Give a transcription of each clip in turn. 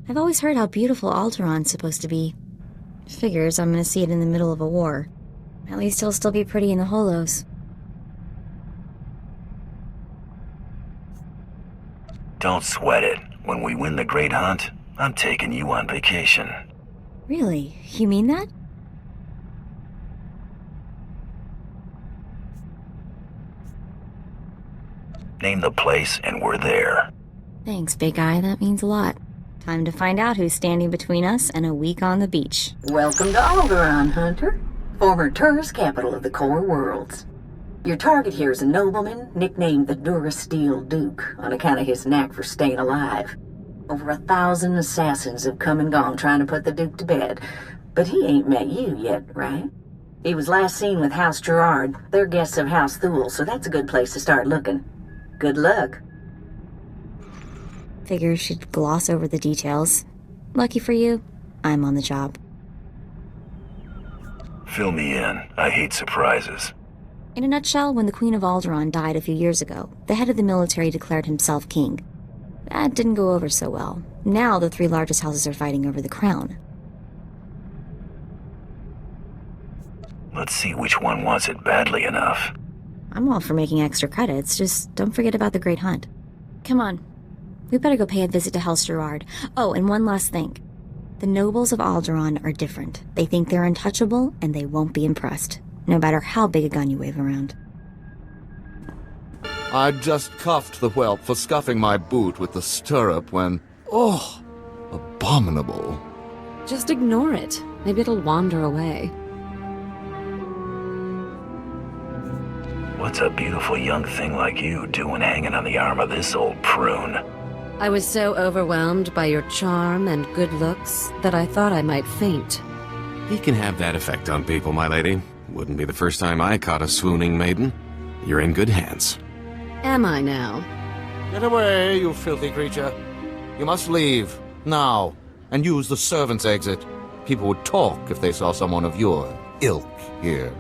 I've always heard how beautiful Alderaan's supposed to be. Figures I'm gonna see it in the middle of a war. At least it'll still be pretty in the holos. Don't sweat it. When we win the Great Hunt, I'm taking you on vacation. Really? You mean that? Name the place and we're there. Thanks, big guy. That means a lot. Time to find out who's standing between us and a week on the beach. Welcome to Alderaan, Hunter. Former tourist capital of the core worlds. Your target here is a nobleman nicknamed the Durasteel Duke on account of his knack for staying alive. Over 1,000 assassins have come and gone trying to put the Duke to bed, but he ain't met you yet, right? He was last seen with House Gerard. They're guests of House Thule, so that's a good place to start looking. Good luck. Figures she'd gloss over the details. Lucky for you, I'm on the job. Fill me in. I hate surprises. In a nutshell, when the Queen of Alderaan died a few years ago, the head of the military declared himself king. That didn't go over so well. Now the three largest houses are fighting over the crown. Let's see which one wants it badly enough. I'm all for making extra credits, just don't forget about the Great Hunt. Come on. We better go pay a visit to House Gerard. Oh, and one last thing. The nobles of Alderaan are different. They think they're untouchable, and they won't be impressed, no matter how big a gun you wave around. I'd just cuffed the whelp for scuffing my boot with the stirrup when... Oh, abominable. Just ignore it. Maybe it'll wander away. What's a beautiful young thing like you doing hanging on the arm of this old prune? I was so overwhelmed by your charm and good looks that I thought I might faint. He can have that effect on people, my lady. Wouldn't be the first time I caught a swooning maiden. You're in good hands. Am I now? Get away, you filthy creature. You must leave, now, and use the servants' exit. People would talk if they saw someone of your ilk here.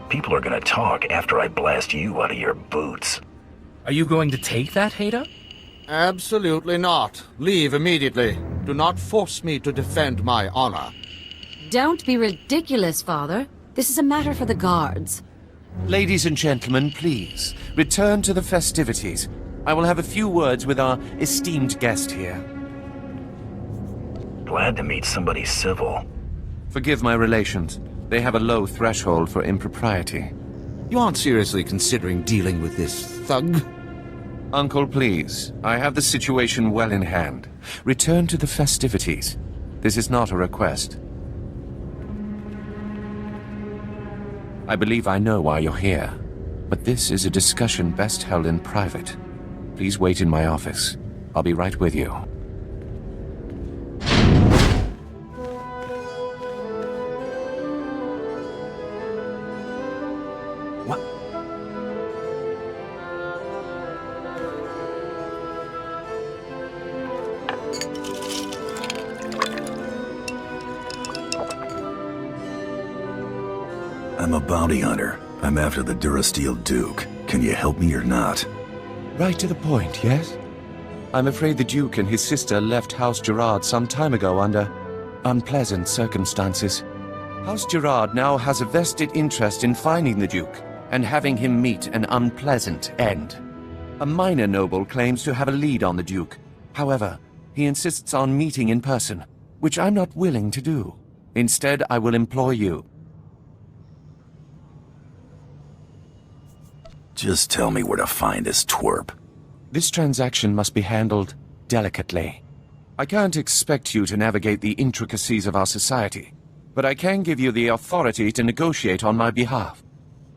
People are gonna talk after I blast you out of your boots. Are you going to take that, Hader? Absolutely not. Leave immediately. Do not force me to defend my honor. Don't be ridiculous, Father. This is a matter for the guards. Ladies and gentlemen, please, return to the festivities. I will have a few words with our esteemed guest here. Glad to meet somebody civil. Forgive my relations. They have a low threshold for impropriety. You aren't seriously considering dealing with this thug? Uncle, please. I have the situation well in hand. Return to the festivities. This is not a request. I believe I know why you're here, but this is a discussion best held in private. Please wait in my office. I'll be right with you. What? I'm a bounty hunter. I'm after the Durasteel Duke. Can you help me or not? Right to the point, yes? I'm afraid the Duke and his sister left House Gerard some time ago under unpleasant circumstances. House Gerard now has a vested interest in finding the Duke and having him meet an unpleasant end. A minor noble claims to have a lead on the Duke. However, he insists on meeting in person, which I'm not willing to do. Instead, I will employ you. Just tell me where to find this twerp. This transaction must be handled delicately. I can't expect you to navigate the intricacies of our society, but I can give you the authority to negotiate on my behalf.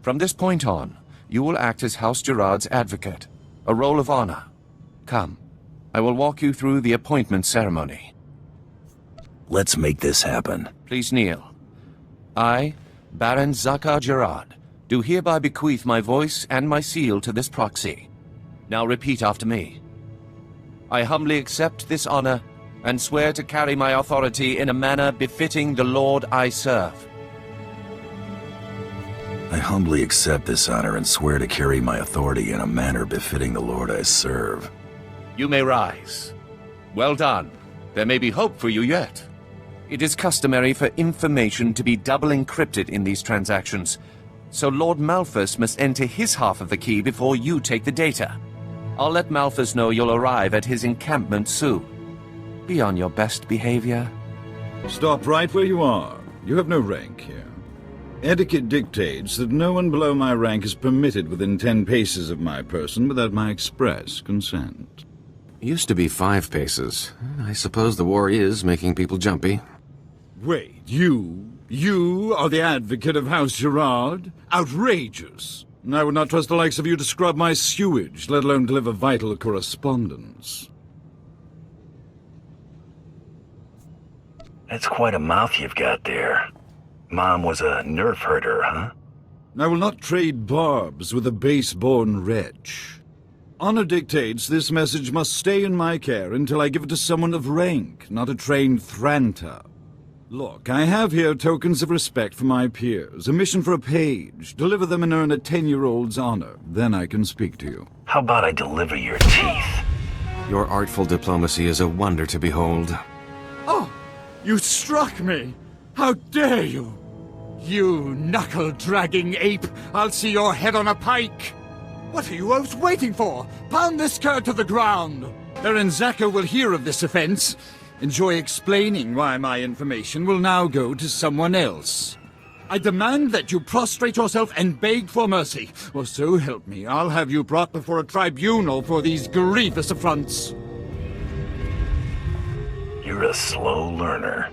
From this point on, you will act as House Gerard's advocate, a role of honor. Come, I will walk you through the appointment ceremony. Let's make this happen. Please kneel. I, Baron Zakar Gerard, do hereby bequeath my voice and my seal to this proxy. Now repeat after me. I humbly accept this honor and swear to carry my authority in a manner befitting the Lord I serve. I humbly accept this honor and swear to carry my authority in a manner befitting the Lord I serve. You may rise. Well done. There may be hope for you yet. It is customary for information to be double encrypted in these transactions, so Lord Malphus must enter his half of the key before you take the data. I'll let Malphus know you'll arrive at his encampment soon. Be on your best behavior. Stop right where you are. You have no rank here. Etiquette dictates that no one below my rank is permitted within 10 paces of my person without my express consent. Used to be 5 paces. I suppose the war is making people jumpy. Wait, you are the advocate of House Gerard? Outrageous! I would not trust the likes of you to scrub my sewage, let alone deliver vital correspondence. That's quite a mouth you've got there. Mom was a nerf herder, huh? I will not trade barbs with a base-born wretch. Honor dictates this message must stay in my care until I give it to someone of rank, not a trained Thranta. Look, I have here tokens of respect for my peers, a mission for a page. Deliver them and earn a 10-year-old's honor. Then I can speak to you. How about I deliver your teeth? Your artful diplomacy is a wonder to behold. Oh! You struck me! How dare you! You knuckle-dragging ape! I'll see your head on a pike! What are you both waiting for? Pound this cur to the ground! Baron Zaka will hear of this offense. Enjoy explaining why my information will now go to someone else. I demand that you prostrate yourself and beg for mercy, or so help me, I'll have you brought before a tribunal for these grievous affronts. You're a slow learner.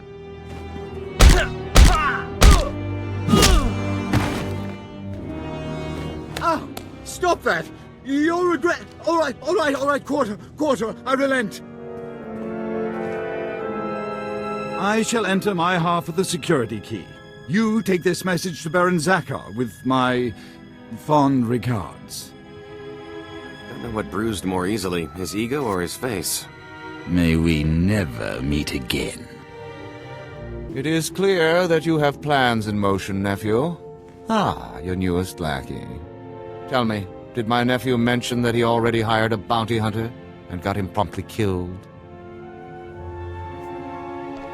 Ah! Stop that! You'll regret... All right, quarter, I relent. I shall enter my half of the security key. You take this message to Baron Zakar with my fond regards. Don't know what bruised more easily, his ego or his face. May we never meet again. It is clear that you have plans in motion, nephew. Ah, your newest lackey. Tell me, did my nephew mention that he already hired a bounty hunter and got him promptly killed?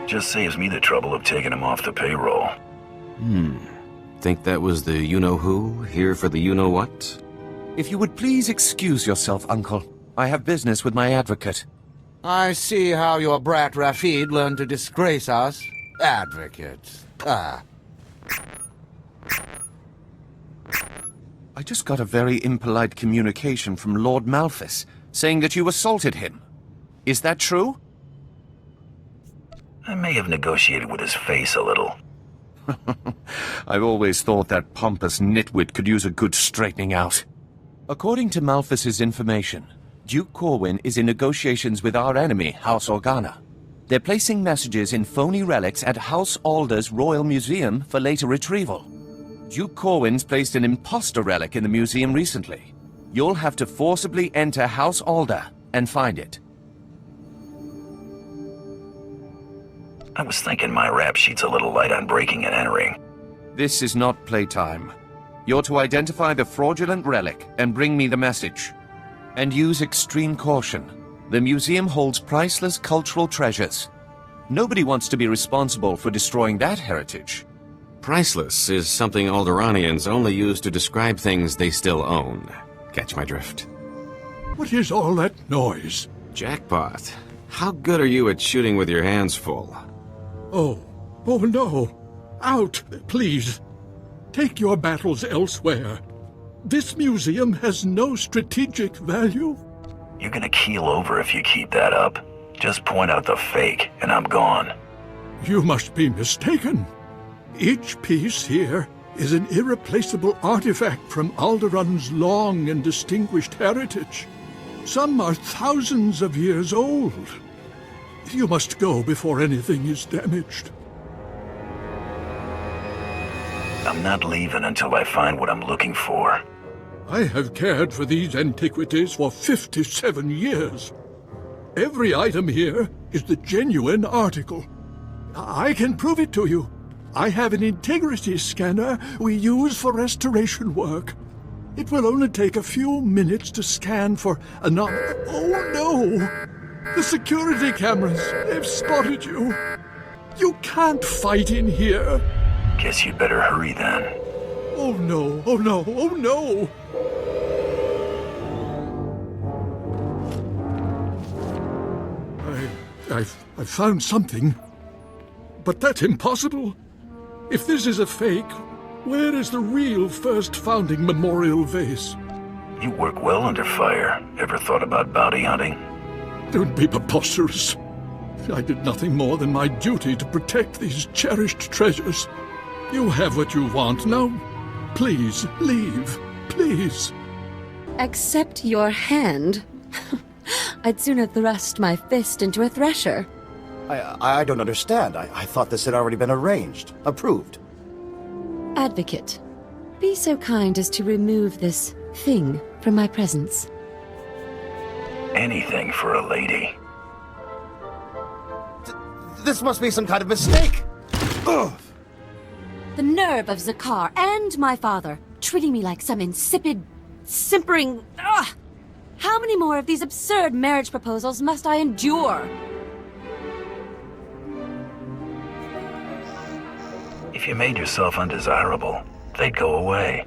Just saves me the trouble of taking him off the payroll. Think that was the you-know-who, here for the you-know-what? If you would please excuse yourself, Uncle. I have business with my advocate. I see how your brat Rafid learned to disgrace us. Advocate. Ah. I just got a very impolite communication from Lord Malphus, saying that you assaulted him. Is that true? I may have negotiated with his face a little. I've always thought that pompous nitwit could use a good straightening out. According to Malphus's information, Duke Corwin is in negotiations with our enemy, House Organa. They're placing messages in phony relics at House Alder's Royal Museum for later retrieval. Duke Corwin's placed an imposter relic in the museum recently. You'll have to forcibly enter House Alder and find it. I was thinking my rap sheet's a little light on breaking and entering. This is not playtime. You're to identify the fraudulent relic and bring me the message. And use extreme caution. The museum holds priceless cultural treasures. Nobody wants to be responsible for destroying that heritage. Priceless is something Alderaanians only use to describe things they still own. Catch my drift? What is all that noise? Jackpot. How good are you at shooting with your hands full? Oh no. Out, please. Take your battles elsewhere. This museum has no strategic value. You're gonna keel over if you keep that up. Just point out the fake, and I'm gone. You must be mistaken. Each piece here is an irreplaceable artifact from Alderaan's long and distinguished heritage. Some are thousands of years old. You must go before anything is damaged. I'm not leaving until I find what I'm looking for. I have cared for these antiquities for 57 years. Every item here is the genuine article. I can prove it to you. I have an integrity scanner we use for restoration work. It will only take a few minutes to scan for Oh no! The security cameras, they've spotted you. You can't fight in here. Guess you'd better hurry then. Oh no, oh no, oh no! I found something. But that's impossible. If this is a fake, where is the real first founding memorial vase? You work well under fire. Ever thought about bounty hunting? Don't be preposterous. I did nothing more than my duty to protect these cherished treasures. You have what you want. Now, please, leave. Please. Accept your hand? I'd sooner thrust my fist into a thresher. I don't understand. I thought this had already been arranged. Approved. Advocate, be so kind as to remove this thing from my presence. Anything for a lady. This must be some kind of mistake! Ugh. The nerve of Zakar and my father, treating me like some insipid, simpering... Ugh! How many more of these absurd marriage proposals must I endure? If you made yourself undesirable, they'd go away.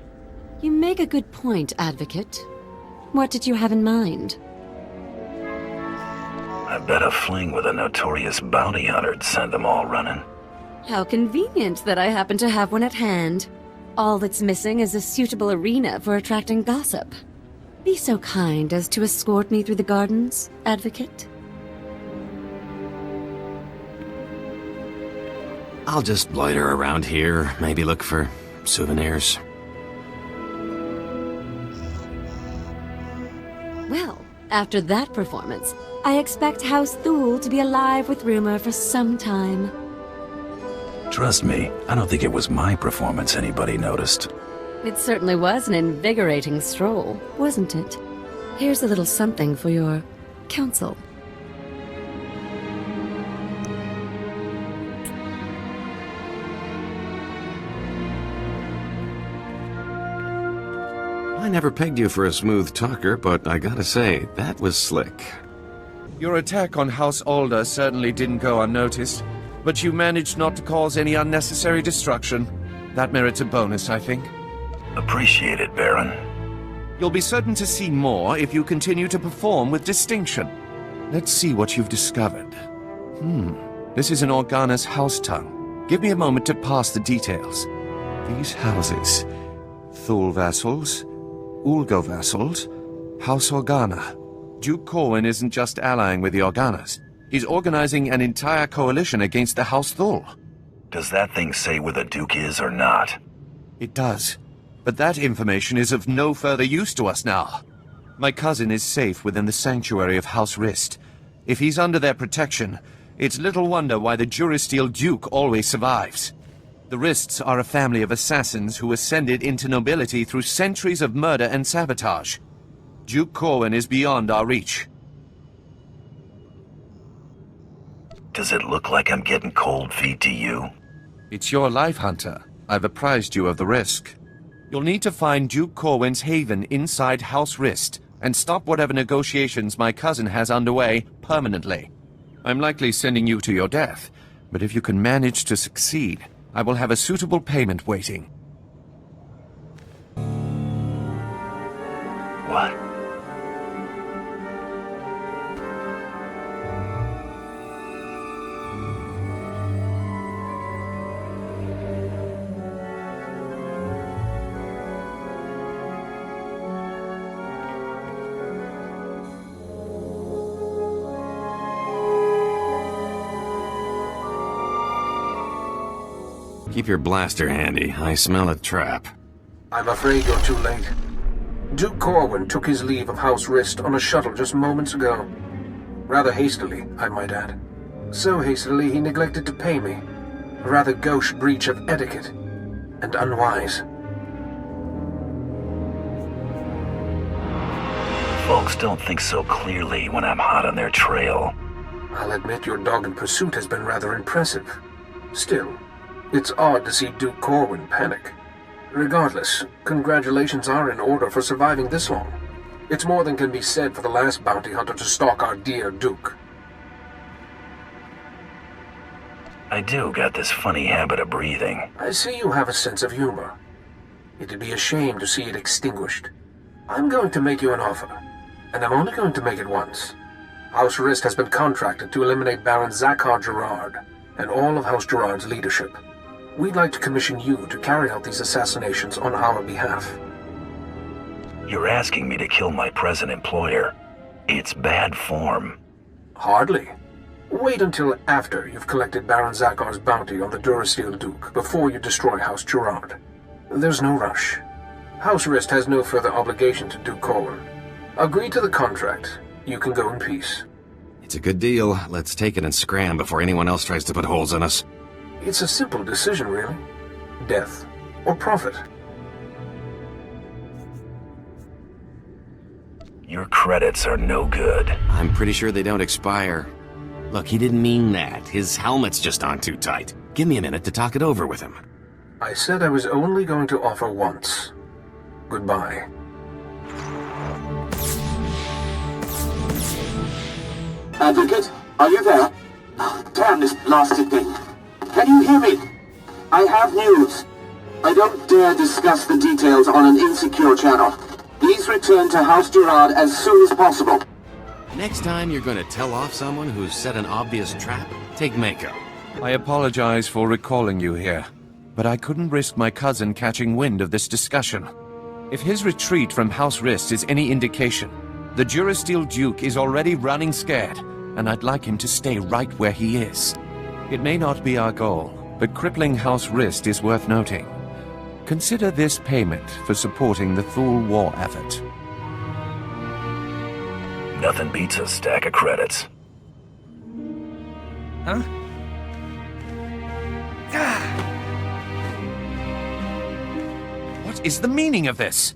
You make a good point, Advocate. What did you have in mind? I bet a fling with a notorious bounty hunter'd send them all running. How convenient that I happen to have one at hand. All that's missing is a suitable arena for attracting gossip. Be so kind as to escort me through the gardens, Advocate. I'll just loiter around here, maybe look for souvenirs. Well, after that performance, I expect House Thule to be alive with rumor for some time. Trust me, I don't think it was my performance anybody noticed. It certainly was an invigorating stroll, wasn't it? Here's a little something for your counsel. I never pegged you for a smooth talker, but I gotta say, that was slick. Your attack on House Alder certainly didn't go unnoticed, but you managed not to cause any unnecessary destruction. That merits a bonus, I think. Appreciate it, Baron. You'll be certain to see more if you continue to perform with distinction. Let's see what you've discovered. This is an Organa's house tongue. Give me a moment to pass the details. These houses. Thule vassals, Ulgo vassals, House Organa. Duke Corwin isn't just allying with the Organas. He's organizing an entire coalition against the House Thule. Does that thing say where the Duke is or not? It does. But that information is of no further use to us now. My cousin is safe within the sanctuary of House Rist. If he's under their protection, it's little wonder why the Durasteel Duke always survives. The Rists are a family of assassins who ascended into nobility through centuries of murder and sabotage. Duke Corwin is beyond our reach. Does it look like I'm getting cold feet to you? It's your life, Hunter. I've apprised you of the risk. You'll need to find Duke Corwin's haven inside House Rist and stop whatever negotiations my cousin has underway permanently. I'm likely sending you to your death, but if you can manage to succeed, I will have a suitable payment waiting. What? Keep your blaster handy. I smell a trap. I'm afraid you're too late. Duke Corwin took his leave of House Rist on a shuttle just moments ago. Rather hastily, I might add. So hastily he neglected to pay me. A rather gauche breach of etiquette. And unwise. Folks don't think so clearly when I'm hot on their trail. I'll admit your dogged pursuit has been rather impressive. Still, it's odd to see Duke Corwin panic. Regardless, congratulations are in order for surviving this long. It's more than can be said for the last bounty hunter to stalk our dear Duke. I do got this funny habit of breathing. I see you have a sense of humor. It'd be a shame to see it extinguished. I'm going to make you an offer, and I'm only going to make it once. House Rist has been contracted to eliminate Baron Zakhar Gerard and all of House Gerard's leadership. We'd like to commission you to carry out these assassinations on our behalf. You're asking me to kill my present employer. It's bad form. Hardly. Wait until after you've collected Baron Zakhar's bounty on the Durasteel Duke before you destroy House Gerard. There's no rush. House Rist has no further obligation to Duke Corwin. Agree to the contract. You can go in peace. It's a good deal. Let's take it and scram before anyone else tries to put holes in us. It's a simple decision, really. Death or profit. Your credits are no good. I'm pretty sure they don't expire. Look, he didn't mean that. His helmet's just on too tight. Give me a minute to talk it over with him. I said I was only going to offer once. Goodbye. Advocate, are you there? Oh, damn this blasted thing. Can you hear me? I have news. I don't dare discuss the details on an insecure channel. Please return to House Gerard as soon as possible. Next time you're going to tell off someone who's set an obvious trap, take Mako. I apologize for recalling you here, but I couldn't risk my cousin catching wind of this discussion. If his retreat from House Rist is any indication, the Durasteel Duke is already running scared, and I'd like him to stay right where he is. It may not be our goal, but crippling House Rist is worth noting. Consider this payment for supporting the Thule war effort. Nothing beats a stack of credits. Huh? What is the meaning of this?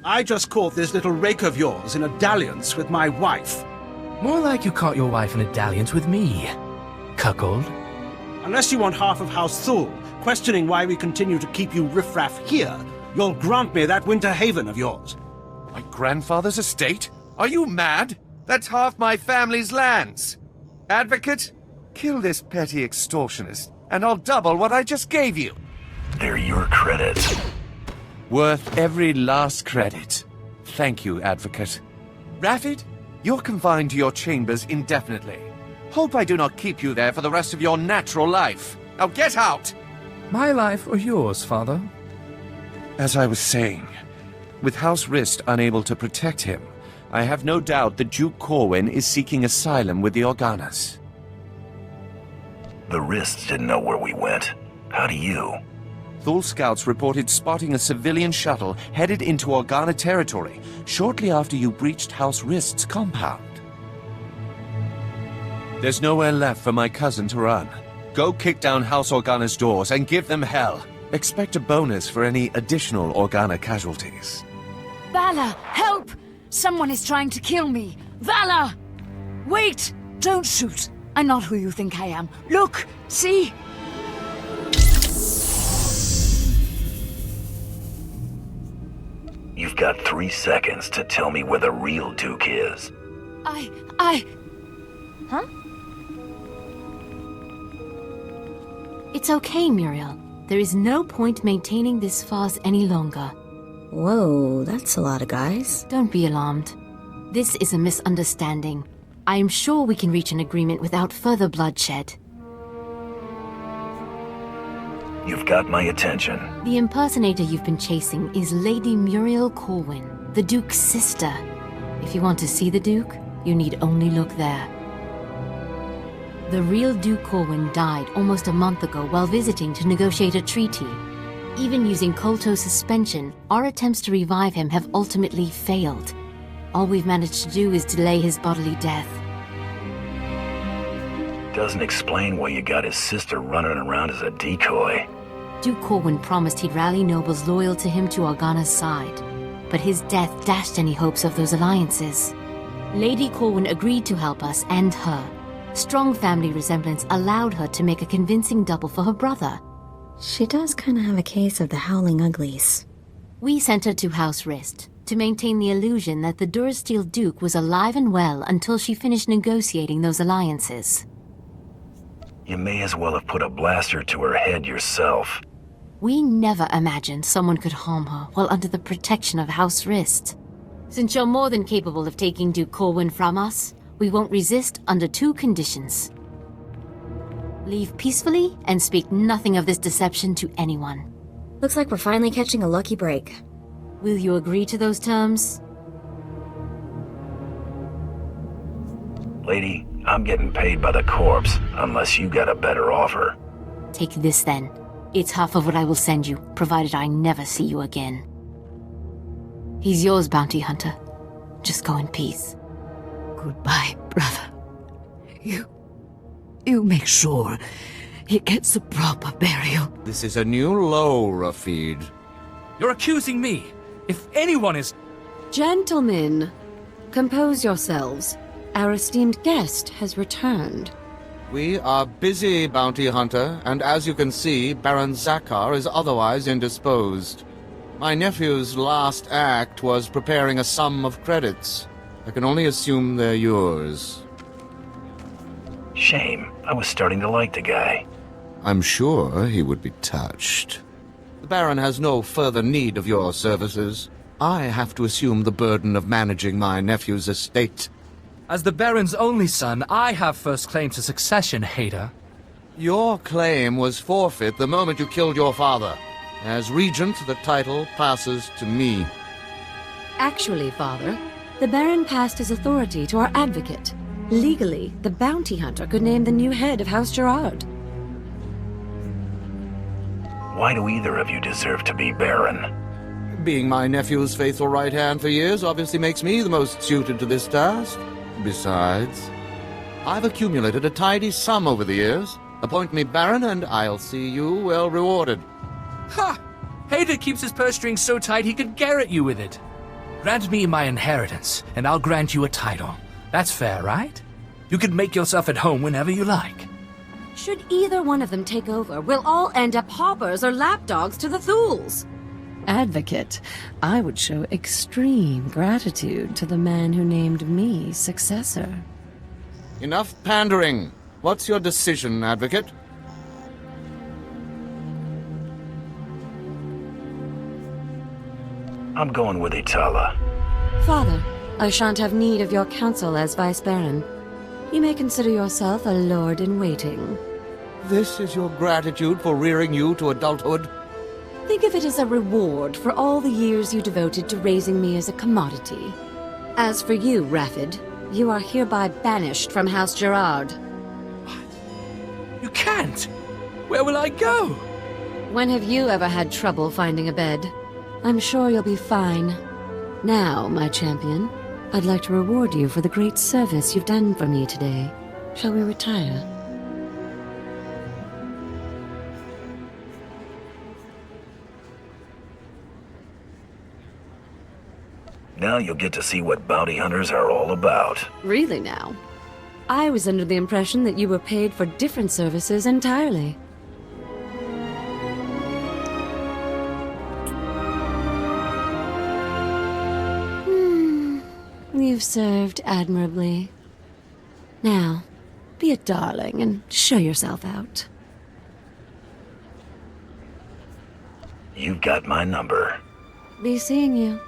I just caught this little rake of yours in a dalliance with my wife. More like you caught your wife in a dalliance with me, cuckold. Unless you want half of House Thule questioning why we continue to keep you riffraff here, you'll grant me that winter haven of yours. My grandfather's estate? Are you mad? That's half my family's lands. Advocate, kill this petty extortionist, and I'll double what I just gave you. They're your credits. Worth every last credit. Thank you, Advocate. Rafid, you're confined to your chambers indefinitely. Hope I do not keep you there for the rest of your natural life. Now get out! My life or yours, father? As I was saying, with House Rist unable to protect him, I have no doubt that Duke Corwin is seeking asylum with the Organas. The Rists didn't know where we went. How do you? Thule scouts reported spotting a civilian shuttle headed into Organa territory shortly after you breached House Rist's compound. There's nowhere left for my cousin to run. Go kick down House Organa's doors and give them hell. Expect a bonus for any additional Organa casualties. Valor, help! Someone is trying to kill me. Valor! Wait! Don't shoot. I'm not who you think I am. Look! See? You've got 3 seconds to tell me where the real Duke is. Huh? It's okay, Muriel. There is no point maintaining this farce any longer. Whoa, that's a lot of guys. Don't be alarmed. This is a misunderstanding. I am sure we can reach an agreement without further bloodshed. You've got my attention. The impersonator you've been chasing is Lady Muriel Corwin, the Duke's sister. If you want to see the Duke, you need only look there. The real Duke Corwin died almost a month ago while visiting to negotiate a treaty. Even using Kolto suspension, our attempts to revive him have ultimately failed. All we've managed to do is delay his bodily death. Doesn't explain why you got his sister running around as a decoy. Duke Corwin promised he'd rally nobles loyal to him to Organa's side, but his death dashed any hopes of those alliances. Lady Corwin agreed to help us and her. Strong family resemblance allowed her to make a convincing double for her brother. She does kind of have a case of the Howling Uglies. We sent her to House Rist to maintain the illusion that the Durasteel Duke was alive and well until she finished negotiating those alliances. You may as well have put a blaster to her head yourself. We never imagined someone could harm her while under the protection of House Rist. Since you're more than capable of taking Duke Corwin from us, we won't resist under 2 conditions. Leave peacefully and speak nothing of this deception to anyone. Looks like we're finally catching a lucky break. Will you agree to those terms? Lady, I'm getting paid by the corpse, unless you got a better offer. Take this then. It's half of what I will send you, provided I never see you again. He's yours, bounty hunter. Just go in peace. Goodbye, brother. You make sure he gets a proper burial. This is a new low, Rafid. You're accusing me. If anyone is... Gentlemen, compose yourselves. Our esteemed guest has returned. We are busy, bounty hunter, and as you can see, Baron Zakar is otherwise indisposed. My nephew's last act was preparing a sum of credits. I can only assume they're yours. Shame. I was starting to like the guy. I'm sure he would be touched. The Baron has no further need of your services. I have to assume the burden of managing my nephew's estate. As the Baron's only son, I have first claim to succession, Hader. Your claim was forfeit the moment you killed your father. As regent, the title passes to me. Actually, father, the Baron passed his authority to our advocate. Legally, the bounty hunter could name the new head of House Gerard. Why do either of you deserve to be Baron? Being my nephew's faithful right hand for years obviously makes me the most suited to this task. Besides, I've accumulated a tidy sum over the years. Appoint me Baron and I'll see you well rewarded. Ha! Hader keeps his purse strings so tight he could garrote you with it. Grant me my inheritance, and I'll grant you a title. That's fair, right? You can make yourself at home whenever you like. Should either one of them take over, we'll all end up hoppers or lapdogs to the Thools. Advocate, I would show extreme gratitude to the man who named me successor. Enough pandering. What's your decision, Advocate? I'm going with Itala. Father, I shan't have need of your counsel as Vice Baron. You may consider yourself a lord-in-waiting. This is your gratitude for rearing you to adulthood? Think of it as a reward for all the years you devoted to raising me as a commodity. As for you, Rafid, you are hereby banished from House Gerard. What? You can't! Where will I go? When have you ever had trouble finding a bed? I'm sure you'll be fine. Now, my champion, I'd like to reward you for the great service you've done for me today. Shall we retire? Now you'll get to see what bounty hunters are all about. Really now? I was under the impression that you were paid for different services entirely. You've served admirably. Now, be a darling and show yourself out. You've got my number. Be seeing you.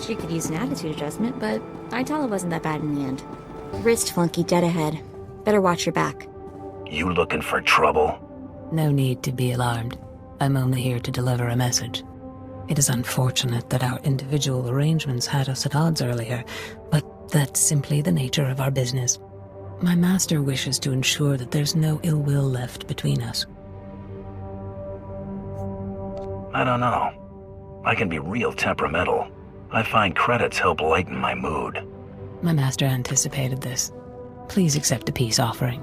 She could use an attitude adjustment, but Itala wasn't that bad in the end. Wrist flunky dead ahead. Better watch your back. You looking for trouble? No need to be alarmed. I'm only here to deliver a message. It is unfortunate that our individual arrangements had us at odds earlier, but that's simply the nature of our business. My master wishes to ensure that there's no ill will left between us. I don't know. I can be real temperamental. I find credits help lighten my mood. My master anticipated this. Please accept a peace offering.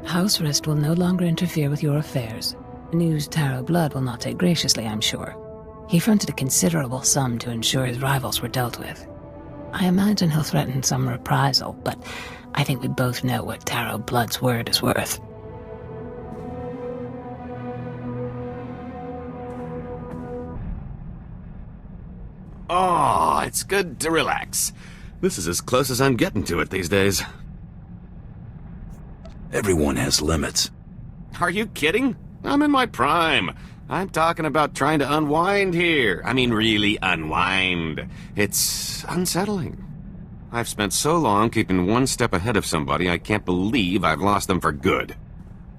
House Rist will no longer interfere with your affairs. News Taro Blood will not take graciously, I'm sure. He fronted a considerable sum to ensure his rivals were dealt with. I imagine he'll threaten some reprisal, but I think we both know what Taro Blood's word is worth. Oh, it's good to relax. This is as close as I'm getting to it these days. Everyone has limits. Are you kidding? I'm in my prime. I'm talking about trying to unwind here. I mean, really unwind. It's unsettling. I've spent so long keeping one step ahead of somebody, I can't believe I've lost them for good.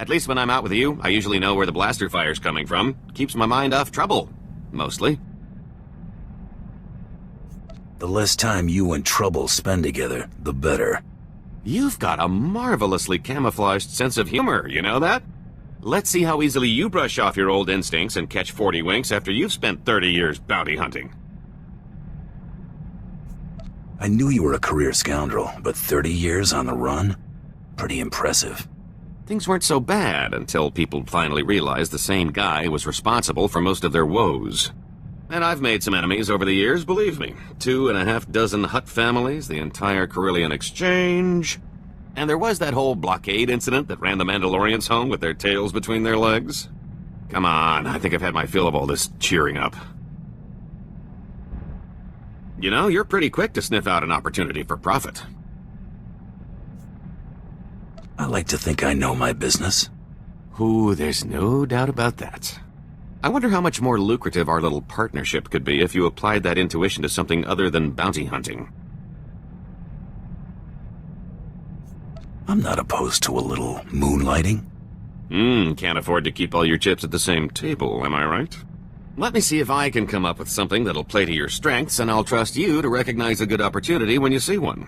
At least when I'm out with you, I usually know where the blaster fire's coming from. Keeps my mind off trouble. Mostly. The less time you and Trouble spend together, the better. You've got a marvelously camouflaged sense of humor, you know that? Let's see how easily you brush off your old instincts and catch 40 winks after you've spent 30 years bounty hunting. I knew you were a career scoundrel, but 30 years on the run? Pretty impressive. Things weren't so bad until people finally realized the same guy was responsible for most of their woes. And I've made some enemies over the years, believe me. 2.5 Hutt families, the entire Carillion Exchange. And there was that whole blockade incident that ran the Mandalorians home with their tails between their legs. Come on, I think I've had my fill of all this cheering up. You know, you're pretty quick to sniff out an opportunity for profit. I like to think I know my business. Ooh, there's no doubt about that. I wonder how much more lucrative our little partnership could be if you applied that intuition to something other than bounty hunting. I'm not opposed to a little moonlighting. Can't afford to keep all your chips at the same table, am I right? Let me see if I can come up with something that'll play to your strengths, and I'll trust you to recognize a good opportunity when you see one.